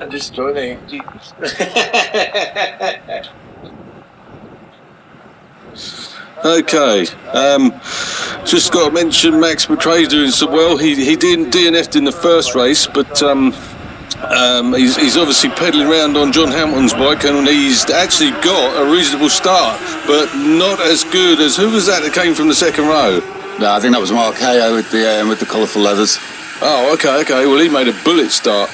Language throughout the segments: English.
I'm just joining. Okay, just got to mention Max McRae doing so well. He didn't DNF'd in the first race, but he's obviously pedalling around on John Hamilton's bike, and he's actually got a reasonable start, but not as good as who was that came from the second row? No, I think that was Mark Hayo with the colourful leathers. Oh, okay. Well, he made a bullet start.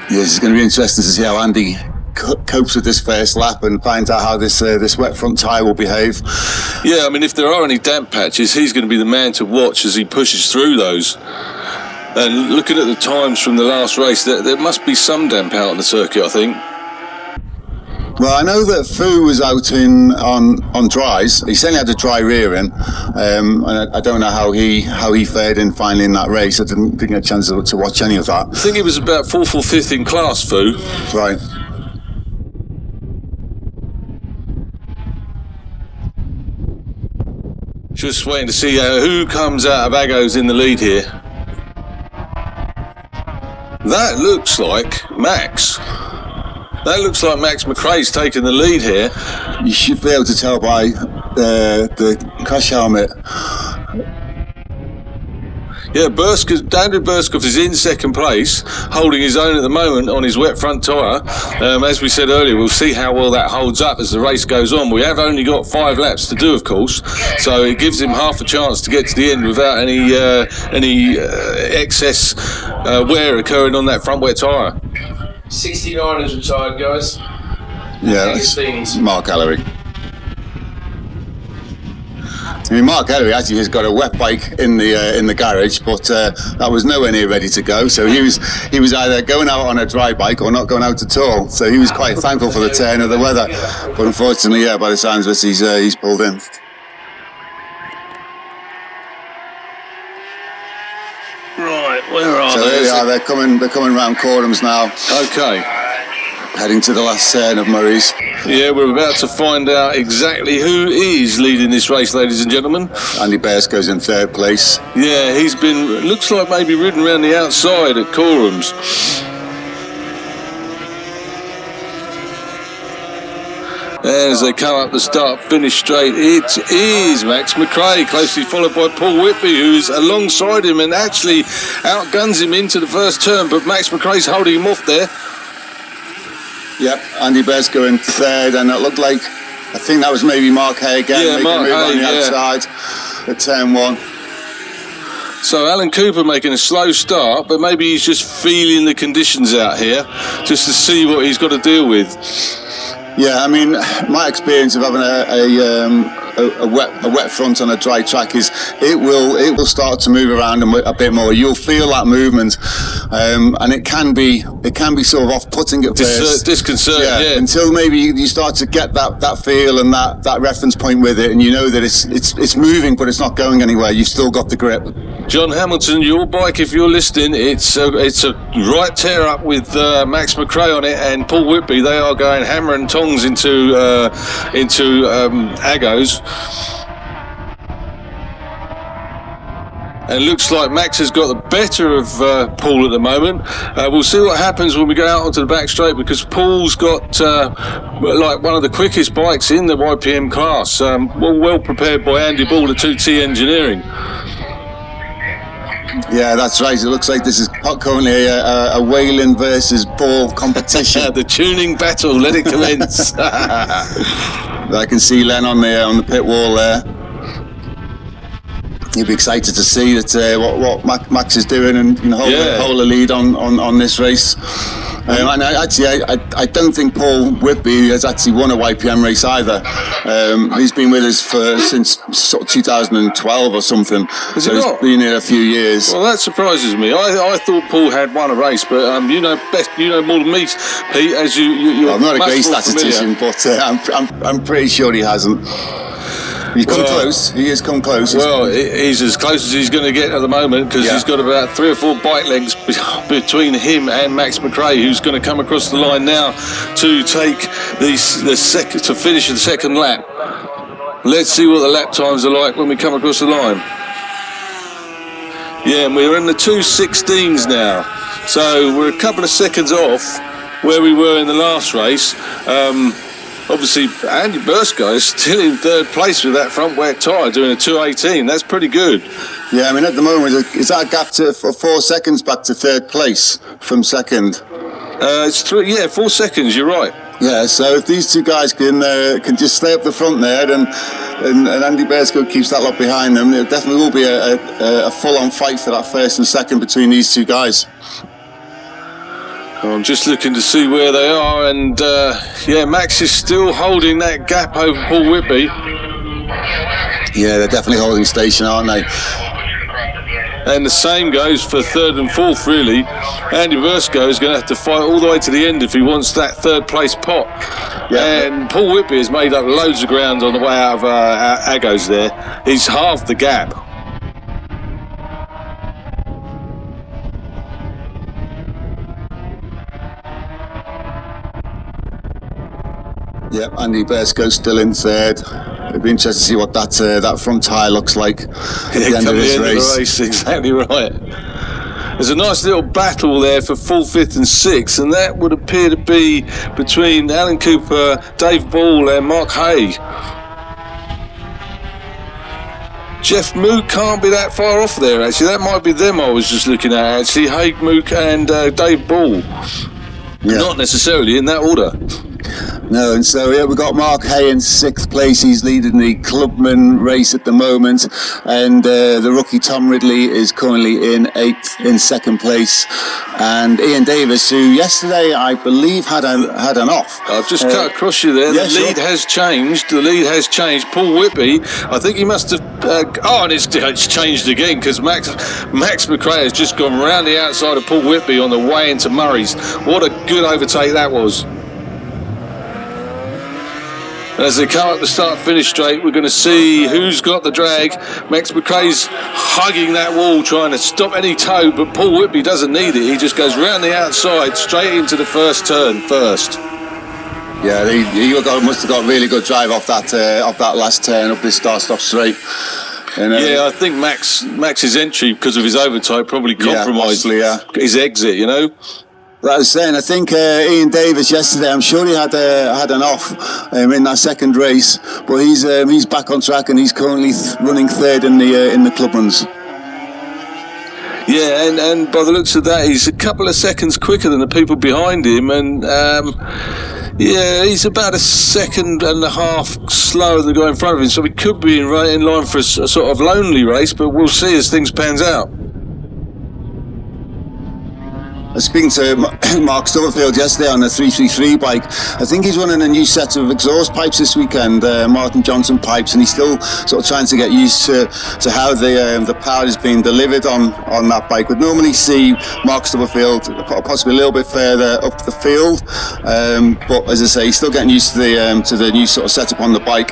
Yes, it's going to be interesting to see how Andy copes with this first lap and finds out how this wet front tyre will behave. Yeah, I mean, if there are any damp patches, he's going to be the man to watch as he pushes through those. And looking at the times from the last race, there must be some damp out on the circuit, I think. Well, I know that Fu was out on dries. He certainly had a dry rear end, and I don't know how he fared in finally in that race. I didn't get a chance to watch any of that. I think he was about 4th or 5th in class, Fu. Right. Just waiting to see who comes out of Agos in the lead here. That looks like Max. That looks like Max McRae's taking the lead here. You should be able to tell by the crash helmet. Yeah, Andrew Burskov is in second place, holding his own at the moment on his wet front tyre. As we said earlier, we'll see how well that holds up as the race goes on. We have only got 5 laps to do, of course, so it gives him half a chance to get to the end without any excess wear occurring on that front wet tyre. 69 is retired, guys. Yeah, that's Mark Ellery. I mean, Mark Ellery actually has got a wet bike in the garage, but that was nowhere near ready to go. So he was either going out on a dry bike or not going out at all. So he was quite thankful for the turn of the weather. But unfortunately, yeah, by the sounds of it, he's pulled in. Right, where are they? So here they are. They're coming round Corums now. Okay. Heading to the last turn of Murray's. Yeah, we're about to find out exactly who is leading this race, ladies and gentlemen. Andy Bears goes in 3rd place. Yeah, he's been, looks like maybe ridden around the outside at Corums. As they come up the start-finish straight, it is Max McRae, closely followed by Paul Whitby, who's alongside him and actually outguns him into the first turn, but Max McRae's holding him off there. Yep, Andy Bears going 3rd, and it looked like, I think that was maybe Mark Hay again, making a move on the outside at turn 1. So Alan Cooper making a slow start, but maybe he's just feeling the conditions out here, just to see what he's got to deal with. Yeah, I mean, my experience of having a wet front on a dry track is it will start to move around a bit more. You'll feel that movement, and it can be sort of off-putting at first. Disconcerting, yeah. Until maybe you start to get that feel and that reference point with it, and you know that it's moving, but it's not going anywhere. You've still got the grip. John Hamilton, your bike, if you're listening, it's a right tear up with Max McRae on it and Paul Whitby. They are going hammer and tongs into Agos. And it looks like Max has got the better of Paul at the moment. We'll see what happens when we go out onto the back straight, because Paul's got like one of the quickest bikes in the YPM class. Well prepared by Andy Ball at 2T Engineering. Yeah, that's right. It looks like this is currently a Whalen versus Ball competition. The tuning battle, let it commence. I can see Len on the pit wall there. He'll be excited to see that what Max is doing and hold the lead on this race. And I don't think Paul Whitby has actually won a YPM race either. He's been with us since sort of 2012 or something. So he's been here a few years. Well, that surprises me. I thought Paul had won a race, but you know more than me, Pete. As you're I'm not a great statistician, but I'm pretty sure he hasn't. He's come close. He has come close. Well, he's as close as he's going to get at the moment, because he's got about 3 or 4 bike lengths between him and Max McRae, who's going to come across the line now to take to finish the second lap. Let's see what the lap times are like when we come across the line. Yeah, and we're in the 2:16s now. So we're a couple of seconds off where we were in the last race. Obviously, Andy Bursko is still in third place with that front wet tyre doing a 2:18. That's pretty good. Yeah, I mean, at the moment, is that gap to 4 seconds back to third place from second? It's 4 seconds, you're right. Yeah, so if these two guys can just stay up the front there, and Andy Bursko keeps that lot behind them, it definitely will be a full-on fight for that first and second between these two guys. I'm just looking to see where they are, and Max is still holding that gap over Paul Whitby. Yeah, they're definitely holding station, aren't they? And the same goes for third and fourth, really. Andy Bursko is going to have to fight all the way to the end if he wants that third place pot. Yeah. And Paul Whitby has made up loads of ground on the way out of Agos there. He's halved the gap. Yep, Andy Bursko's still in third. It'd be interesting to see what that front tyre looks like at the end of this race. Exactly right. There's a nice little battle there for 4th, 5th and 6th, and that would appear to be between Alan Cooper, Dave Ball and Mark Hay. Jeff Mook can't be that far off there, actually. That might be them I was just looking at, actually. Hay, Mook and Dave Ball. Yeah. Not necessarily in that order. No, and so we've got Mark Hay in 6th place. He's leading the Clubman race at the moment, and the rookie Tom Ridley is currently in 8th, in 2nd place. And Ian Davis, who yesterday I believe had an off. I've just cut across you there. The lead has changed. The lead has changed. Paul Whitby, I think he must have. And it's changed again because Max McRae has just gone round the outside of Paul Whitby on the way into Murray's. What a good overtake that was. As they come up the start-finish straight, we're going to see who's got the drag. Max McRae's hugging that wall, trying to stop any tow, but Paul Whitby doesn't need it. He just goes round the outside, straight into the first turn first. Yeah, he must have got really good drive off that last turn up this start-stop straight. And, I think Max's entry, because of his overtake, probably compromised his exit, you know. I was saying, I think Ian Davis yesterday, I'm sure he had an off in that second race, but he's back on track and he's currently running third in the Clubman's. Yeah, and by the looks of that, he's a couple of seconds quicker than the people behind him, and he's about a second and a half slower than the guy in front of him, so he could be in line for a sort of lonely race, but we'll see as things pans out. I was speaking to Mark Stubblefield yesterday on the 333 bike. I think he's running a new set of exhaust pipes this weekend, Martin Johnson pipes, and he's still sort of trying to get used to how the power is being delivered on that bike. We'd normally see Mark Stubblefield possibly a little bit further up the field, but as I say, he's still getting used to the new sort of setup on the bike,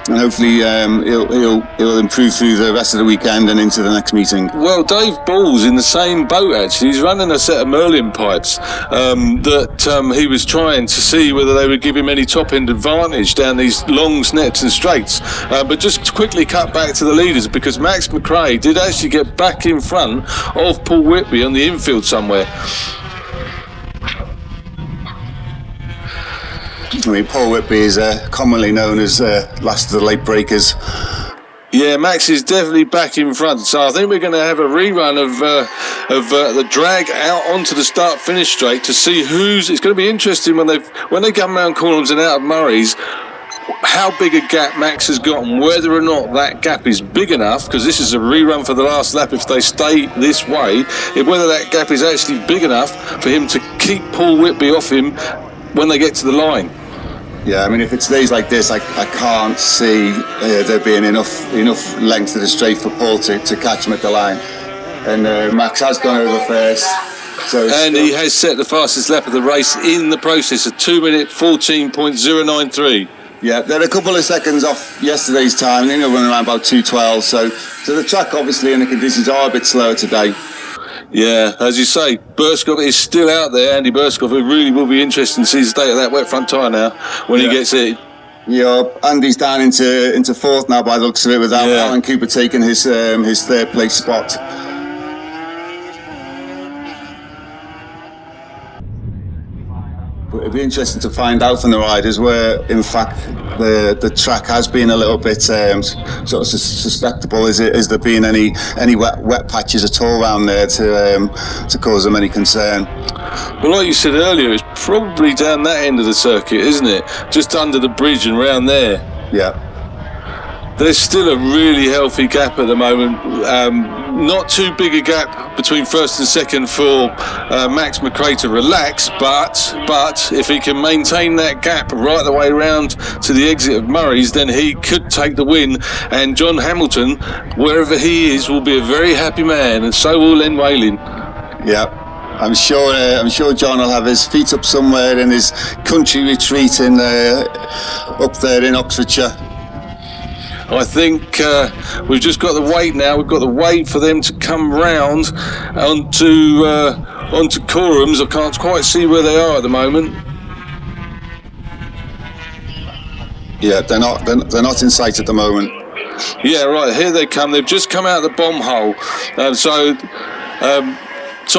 and hopefully he'll improve through the rest of the weekend and into the next meeting. Well, Dave Ball's in the same boat actually. He's running a set of Merlin pipes that he was trying to see whether they would give him any top-end advantage down these long Snetterton straights, but just to quickly cut back to the leaders, because Max McRae did actually get back in front of Paul Whitby on the infield somewhere. I mean, Paul Whitby is commonly known as last of the late breakers. Yeah, Max is definitely back in front, so I think we're going to have a rerun of the drag out onto the start-finish straight to see who's. It's going to be interesting when they come around corners and out of Murray's, how big a gap Max has got and whether or not that gap is big enough, because this is a rerun for the last lap if they stay this way, whether that gap is actually big enough for him to keep Paul Whitby off him when they get to the line. Yeah, I mean, if it stays like this, I can't see there being enough length to the straight for Paul to catch him at the line. And Max has gone over first. And he has set the fastest lap of the race in the process, a 2-minute 14.093. Yeah, they're a couple of seconds off yesterday's time. I think they're running around about 2:12. So the track, obviously, and the conditions are a bit slower today. Yeah, as you say, Burskov is still out there. Andy Burskov, it really will be interesting to see the state of that wet front tyre now when he gets it. Yeah, Andy's down into fourth now by the looks of it, without Alan Cooper taking his third place spot. It'd be interesting to find out from the riders where, in fact, the track has been a little bit sort of susceptible. Is there been any wet patches at all around there to cause them any concern? Well, like you said earlier, it's probably down that end of the circuit, isn't it? Just under the bridge and round there. Yeah. There's still a really healthy gap at the moment. Not too big a gap between first and second for Max McRae to relax, but if he can maintain that gap right the way around to the exit of Murray's, then he could take the win. And John Hamilton, wherever he is, will be a very happy man, and so will Len Whaling. Yeah. I'm sure John will have his feet up somewhere in his country retreat up there in Oxfordshire. I think we've just got to wait now. We've got to wait for them to come round onto Corums. I can't quite see where they are at the moment. Yeah, they're not in sight at the moment. Yeah, right, here they come. They've just come out of the bomb hole. Sorry,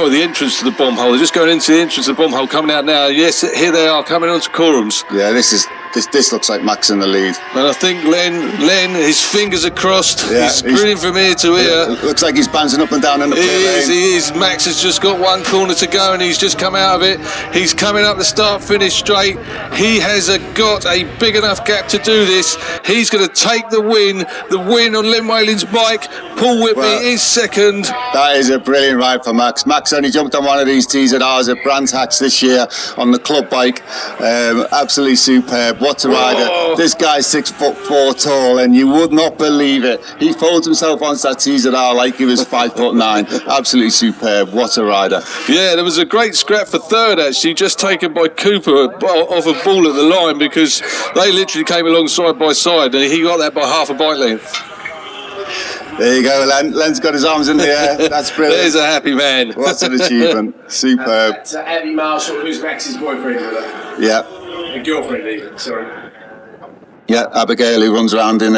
the entrance to the bomb hole. They're just going into the entrance of the bomb hole, coming out now. Yes, here they are, coming onto Corums. Yeah, this looks like Max in the lead. And I think Len, his fingers are crossed. Yeah, he's grinning from ear to ear. Looks like he's bouncing up and down in the pit lane. He is. Max has just got one corner to go and he's just come out of it. He's coming up the start-finish straight. He has got a big enough gap to do this. He's going to take the win on Len Whaling's bike. Paul Whitby is second. That is a brilliant ride for Max. Max only jumped on one of these TZRs at Brands Hatch this year on the club bike. Absolutely superb. What a rider. Whoa. This guy's 6'4" tall and you would not believe it. He folds himself onto that TZR like he was 5'9". Absolutely superb. What a rider. Yeah, there was a great scrap for third actually, just taken by Cooper off a ball at the line because they literally came along side by side and he got that by half a bike length. There you go, Len. Len's got his arms in the air. That's brilliant. There's a happy man. What an achievement. Superb. That's Abby Marshall, who's Max's boyfriend with her. Yeah. And girlfriend even, sorry. Yeah, Abigail, who runs around in